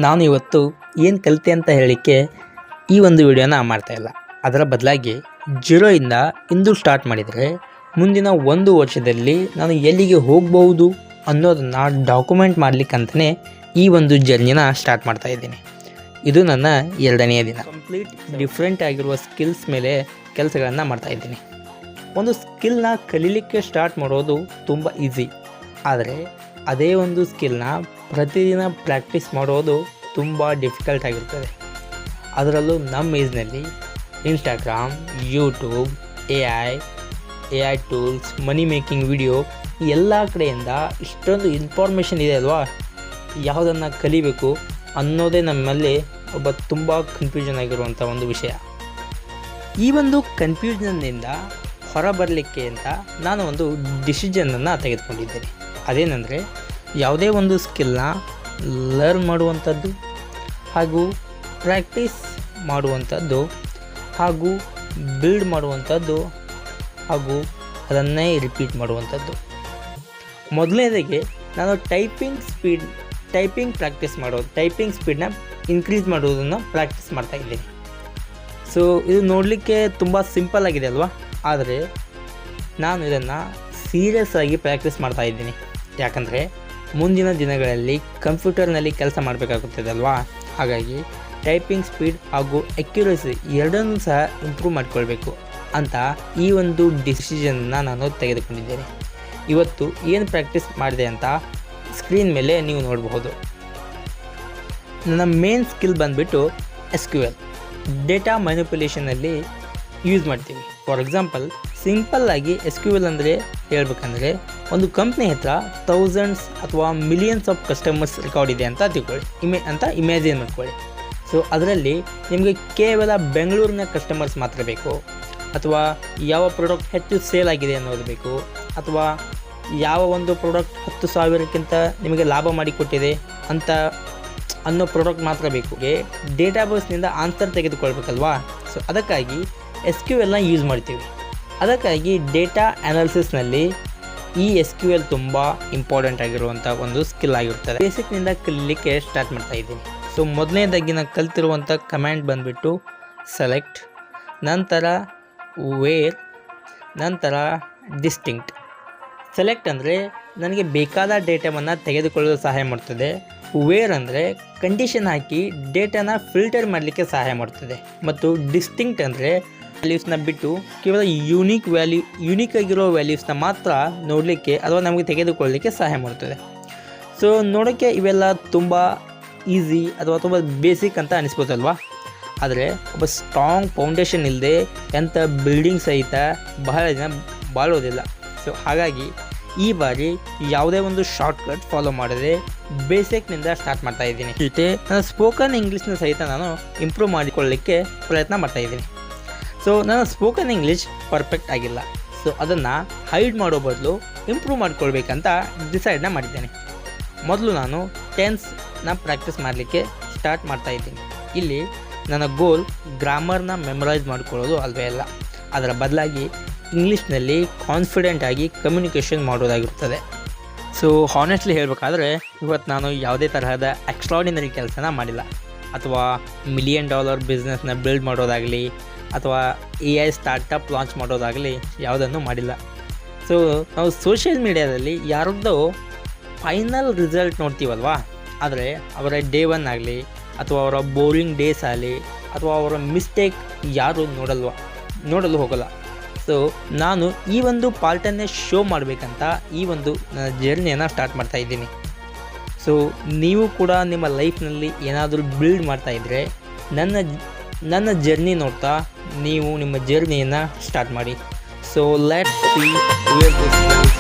ನಾನು ಇವತ್ತು ಏನು ಕಲಿತೆ ಅಂತ ಹೇಳಲಿಕ್ಕೆ ಈ ಒಂದು ವಿಡಿಯೋನ ಮಾಡ್ತಾಯಿಲ್ಲ. ಅದರ ಬದಲಾಗಿ ಜೀರೋಯಿಂದ ಇಂದು ಸ್ಟಾರ್ಟ್ ಮಾಡಿದರೆ ಮುಂದಿನ 1 ವರ್ಷದಲ್ಲಿ ನಾನು ಎಲ್ಲಿಗೆ ಹೋಗ್ಬೋದು ಅನ್ನೋದನ್ನು ಡಾಕ್ಯುಮೆಂಟ್ ಮಾಡಲಿಕ್ಕಂತಲೇ ಈ ಒಂದು ಜರ್ನಿನ ಸ್ಟಾರ್ಟ್ ಮಾಡ್ತಾಯಿದ್ದೀನಿ. ಇದು ನನ್ನ 2ನೇ ದಿನ. ಕಂಪ್ಲೀಟ್ ಡಿಫ್ರೆಂಟ್ ಆಗಿರುವ ಸ್ಕಿಲ್ಸ್ ಮೇಲೆ ಕೆಲಸಗಳನ್ನು ಮಾಡ್ತಾಯಿದ್ದೀನಿ. ಒಂದು ಸ್ಕಿಲ್ನ ಕಲೀಲಿಕ್ಕೆ ಸ್ಟಾರ್ಟ್ ಮಾಡೋದು ತುಂಬ ಈಸಿ, ಆದರೆ ಅದೇ ಒಂದು ಸ್ಕಿಲ್ನ ಪ್ರತಿದಿನ ಪ್ರಾಕ್ಟೀಸ್ ಮಾಡೋದು ತುಂಬ ಡಿಫಿಕಲ್ಟ್ ಆಗಿರ್ತದೆ. ಅದರಲ್ಲೂ ನಮ್ಮ ಏಜ್ನಲ್ಲಿ Instagram, YouTube, A I tools, money making video ಎಲ್ಲ ಕಡೆಯಿಂದ ಇಷ್ಟೊಂದು ಇನ್ಫಾರ್ಮೇಷನ್ ಇದೆ ಅಲ್ವಾ, ಯಾವುದನ್ನು ಕಲಿಬೇಕು ಅನ್ನೋದೇ ನಮ್ಮಲ್ಲಿ ತುಂಬ ಕನ್ಫ್ಯೂಷನ್ ಆಗಿರುವಂಥ ಒಂದು ವಿಷಯ. ಈ ಒಂದು ಕನ್ಫ್ಯೂಷನ್ನಿಂದ ಹೊರಬರಲಿಕ್ಕೆ ಅಂತ ನಾನು ಒಂದು ಡಿಸಿಷನನ್ನು ತೆಗೆದುಕೊಂಡಿದ್ದೇನೆ. ಅದೇನೆಂದರೆ, ಯಾವುದೇ ಒಂದು ಸ್ಕಿಲ್ನ ಲರ್ನ್ ಮಾಡುವಂಥದ್ದು ಹಾಗೂ ಪ್ರಾಕ್ಟೀಸ್ ಮಾಡುವಂಥದ್ದು ಹಾಗೂ ಬಿಲ್ಡ್ ಮಾಡುವಂಥದ್ದು ಹಾಗೂ ಅದನ್ನೇ ರಿಪೀಟ್ ಮಾಡುವಂಥದ್ದು. ಮೊದಲನೇದಾಗಿ ನಾನು ಟೈಪಿಂಗ್ ಸ್ಪೀಡ್ನ ಇನ್ಕ್ರೀಸ್ ಮಾಡೋದನ್ನು ಪ್ರಾಕ್ಟೀಸ್ ಮಾಡ್ತಾಯಿದ್ದೀನಿ. ಸೊ ಇದು ನೋಡಲಿಕ್ಕೆ ತುಂಬ ಸಿಂಪಲ್ ಆಗಿದೆ ಅಲ್ವಾ, ಆದರೆ ನಾನು ಇದನ್ನು ಸೀರಿಯಸ್ ಆಗಿ ಪ್ರಾಕ್ಟೀಸ್ ಮಾಡ್ತಾಯಿದ್ದೀನಿ. ಯಾಕಂದರೆ ಮುಂದಿನ ದಿನಗಳಲ್ಲಿ ಕಂಪ್ಯೂಟರ್ನಲ್ಲಿ ಕೆಲಸ ಮಾಡಬೇಕಾಗುತ್ತದೆ ಅಲ್ವಾ, ಹಾಗಾಗಿ ಟೈಪಿಂಗ್ ಸ್ಪೀಡ್ ಹಾಗೂ ಅಕ್ಯುರಸಿ ಎರಡನ್ನೂ ಸಹ ಇಂಪ್ರೂವ್ ಮಾಡಿಕೊಳ್ಬೇಕು ಅಂತ ಈ ಒಂದು ಡಿಸಿಷನ್ನ ನಾನು ತೆಗೆದುಕೊಂಡಿದ್ದೇನೆ. ಇವತ್ತು ಏನು ಪ್ರಾಕ್ಟೀಸ್ ಮಾಡಿದೆ ಅಂತ ಸ್ಕ್ರೀನ್ ಮೇಲೆ ನೀವು ನೋಡಬಹುದು. ನನ್ನ ಮೇನ್ ಸ್ಕಿಲ್ ಬಂದುಬಿಟ್ಟು SQL, ಡೇಟಾ ಮ್ಯಾನಿಪ್ಯುಲೇಷನಲ್ಲಿ ಯೂಸ್ ಮಾಡ್ತೀವಿ. ಫಾರ್ ಎಕ್ಸಾಂಪಲ್, ಸಿಂಪಲ್ಲಾಗಿ SQL ಅಂದರೆ ಹೇಳ್ಬೇಕಂದ್ರೆ, ಒಂದು ಕಂಪ್ನಿ ಹತ್ರ ಥೌಸಂಡ್ಸ್ ಅಥವಾ ಮಿಲಿಯನ್ಸ್ ಆಫ್ ಕಸ್ಟಮರ್ಸ್ ರೆಕಾರ್ಡ್ ಇದೆ ಅಂತ ತಿಳ್ಕೊಳ್ಳಿ, ಇಮ್ಯಾಜಿನ್ ಮಾಡ್ಕೊಳ್ಳಿ. ಸೊ ಅದರಲ್ಲಿ ನಿಮಗೆ ಕೇವಲ ಬೆಂಗಳೂರಿನ ಕಸ್ಟಮರ್ಸ್ ಮಾತ್ರ ಬೇಕು, ಅಥವಾ ಯಾವ ಪ್ರಾಡಕ್ಟ್ ಹೆಚ್ಚು ಸೇಲ್ ಆಗಿದೆ ಅನ್ನೋದು ಬೇಕು, ಅಥವಾ ಯಾವ ಒಂದು ಪ್ರಾಡಕ್ಟ್ 10,000ಕ್ಕಿಂತ ನಿಮಗೆ ಲಾಭ ಮಾಡಿಕೊಟ್ಟಿದೆ ಅನ್ನೋ ಪ್ರಾಡಕ್ಟ್ ಮಾತ್ರ ಬೇಕು. ಡೇಟಾಬೇಸ್ನಿಂದ ಆನ್ಸರ್ ತೆಗೆದುಕೊಳ್ಬೇಕಲ್ವಾ. ಸೊ ಅದಕ್ಕಾಗಿ SQLನ ಯೂಸ್ ಮಾಡ್ತೀವಿ. ಅದಕ್ಕಾಗಿ ಡೇಟಾ ಅನಾಲಿಸಿಸ್ನಲ್ಲಿ ಈ SQL ತುಂಬ ಇಂಪಾರ್ಟೆಂಟ್ ಆಗಿರುವಂಥ ಒಂದು ಸ್ಕಿಲ್ ಆಗಿರ್ತದೆ. ಬೇಸಿಕ್ನಿಂದ ಕಲೀಲಿಕ್ಕೆ ಸ್ಟಾರ್ಟ್ ಮಾಡ್ತಾ ಇದ್ದೀನಿ. ಸೊ ಮೊದಲನೇದಾಗಿ ನಾನು ಕಲ್ತಿರುವಂಥ ಕಮ್ಯಾಂಡ್ ಬಂದುಬಿಟ್ಟು ಸೆಲೆಕ್ಟ್, ನಂತರ ವೇರ್, ನಂತರ ಡಿಸ್ಟಿಂಕ್ಟ್. ಸೆಲೆಕ್ಟ್ ಅಂದರೆ ನನಗೆ ಬೇಕಾದ ಡೇಟಾವನ್ನು ತೆಗೆದುಕೊಳ್ಳಲು ಸಹಾಯ ಮಾಡ್ತದೆ. ವೇರ್ ಅಂದರೆ ಕಂಡೀಷನ್ ಹಾಕಿ ಡೇಟಾನ ಫಿಲ್ಟರ್ ಮಾಡಲಿಕ್ಕೆ ಸಹಾಯ ಮಾಡ್ತದೆ. ಮತ್ತು ಡಿಸ್ಟಿಂಕ್ಟ್ ಅಂದರೆ ವ್ಯಾಲ್ಯೂಸ್ನ ಬಿಟ್ಟು ಕೇವಲ ಯೂನಿಕ್ ಆಗಿರೋ ವ್ಯಾಲ್ಯೂಸ್ನ ಮಾತ್ರ ನೋಡಲಿಕ್ಕೆ ಅಥವಾ ನಮಗೆ ತೆಗೆದುಕೊಳ್ಳಲಿಕ್ಕೆ ಸಹಾಯ ಮಾಡ್ತದೆ. ಸೊ ನೋಡೋಕ್ಕೆ ಇವೆಲ್ಲ ತುಂಬ ಈಸಿ ಅಥವಾ ತುಂಬ ಬೇಸಿಕ್ ಅಂತ ಅನಿಸ್ಬೋದಲ್ವಾ, ಆದರೆ ಒಬ್ಬ ಸ್ಟ್ರಾಂಗ್ ಫೌಂಡೇಶನ್ ಇಲ್ಲದೆ ಎಂಥ ಬಿಲ್ಡಿಂಗ್ ಸಹಿತ ಬಹಳ ದಿನ ಬಾಳೋದಿಲ್ಲ. ಸೊ ಹಾಗಾಗಿ ಈ ಬಾರಿ ಯಾವುದೇ ಒಂದು ಶಾರ್ಟ್ಕಟ್ ಫಾಲೋ ಮಾಡದೆ ಬೇಸಿಕ್ನಿಂದ ಸ್ಟಾರ್ಟ್ ಮಾಡ್ತಾ ಇದ್ದೀನಿ. ಜೊತೆ ನನ್ನ ಸ್ಪೋಕನ್ ಇಂಗ್ಲೀಷ್ನ ಸಹಿತ ನಾನು ಇಂಪ್ರೂವ್ ಮಾಡಿಕೊಳ್ಳಲಿಕ್ಕೆ ಪ್ರಯತ್ನ ಮಾಡ್ತಾಯಿದ್ದೀನಿ. ಸೊ ನನ್ನ ಸ್ಪೋಕನ್ ಇಂಗ್ಲೀಷ್ ಪರ್ಫೆಕ್ಟ್ ಆಗಿಲ್ಲ. ಸೊ ಅದನ್ನು ಹೈಡ್ ಮಾಡೋ ಬದಲು ಇಂಪ್ರೂವ್ ಮಾಡ್ಕೊಳ್ಬೇಕಂತ ಡಿಸೈಡ್ನ ಮಾಡಿದ್ದೇನೆ. ಮೊದಲು ನಾನು ಟೆನ್ಸ್ನ ಪ್ರಾಕ್ಟೀಸ್ ಮಾಡಲಿಕ್ಕೆ ಸ್ಟಾರ್ಟ್ ಮಾಡ್ತಾಯಿದ್ದೀನಿ. ಇಲ್ಲಿ ನನ್ನ ಗೋಲ್ ಗ್ರಾಮರ್ನ ಮೆಮೊರೈಸ್ ಮಾಡ್ಕೊಳ್ಳೋದು ಅಲ್ವೇ ಅಲ್ಲ, ಅದರ ಬದಲಾಗಿ ಇಂಗ್ಲೀಷ್ನಲ್ಲಿ ಕಾನ್ಫಿಡೆಂಟ್ ಆಗಿ ಕಮ್ಯುನಿಕೇಷನ್ ಮಾಡೋದಾಗಿರ್ತದೆ. ಸೊ ಹಾನೆಸ್ಟ್ಲಿ ಹೇಳಬೇಕಾದ್ರೆ ಇವತ್ತು ನಾನು ಯಾವುದೇ ತರಹದ ಎಕ್ಸ್ಟ್ರಾರ್ಡಿನರಿ ಕೆಲಸನ ಮಾಡಿಲ್ಲ, ಅಥವಾ $1 million ಬಿಸ್ನೆಸ್ನ ಬಿಲ್ಡ್ ಮಾಡೋದಾಗಲಿ ಅಥವಾ AI ಸ್ಟಾರ್ಟಪ್ ಲಾಂಚ್ ಮಾಡೋದಾಗಲಿ ಯಾವುದನ್ನು ಮಾಡಿಲ್ಲ. ಸೊ ನಾವು ಸೋಷಿಯಲ್ ಮೀಡಿಯಾದಲ್ಲಿ ಯಾರದ್ದೋ ಫೈನಲ್ ರಿಸಲ್ಟ್ ನೋಡ್ತೀವಲ್ವಾ, ಆದರೆ ಅವರ ಡೇ 1 ಆಗಲಿ ಅಥವಾ ಅವರ ಬೋರಿಂಗ್ ಡೇಸ್ ಆಗಲಿ ಅಥವಾ ಅವರ ಮಿಸ್ಟೇಕ್ ಯಾರು ನೋಡಲು ಹೋಗಲ್ಲ. ಸೊ ನಾನು ಈ ಒಂದು ಪಾರ್ಟನ್ನೇ ಶೋ ಮಾಡಬೇಕಂತ ಈ ಒಂದು ನನ್ನ ಜರ್ನಿಯನ್ನು ಸ್ಟಾರ್ಟ್ ಮಾಡ್ತಾಯಿದ್ದೀನಿ. ಸೊ ನೀವು ಕೂಡ ನಿಮ್ಮ ಲೈಫ್ನಲ್ಲಿ ಏನಾದರೂ ಬಿಲ್ಡ್ ಮಾಡ್ತಾಯಿದ್ರೆ ನನ್ನ ಜರ್ನಿ ನೋಡ್ತಾ ನೀವು ನಿಮ್ಮ ಜರ್ನಿಯನ್ನು ಸ್ಟಾರ್ಟ್ ಮಾಡಿ. So let's see where this goes.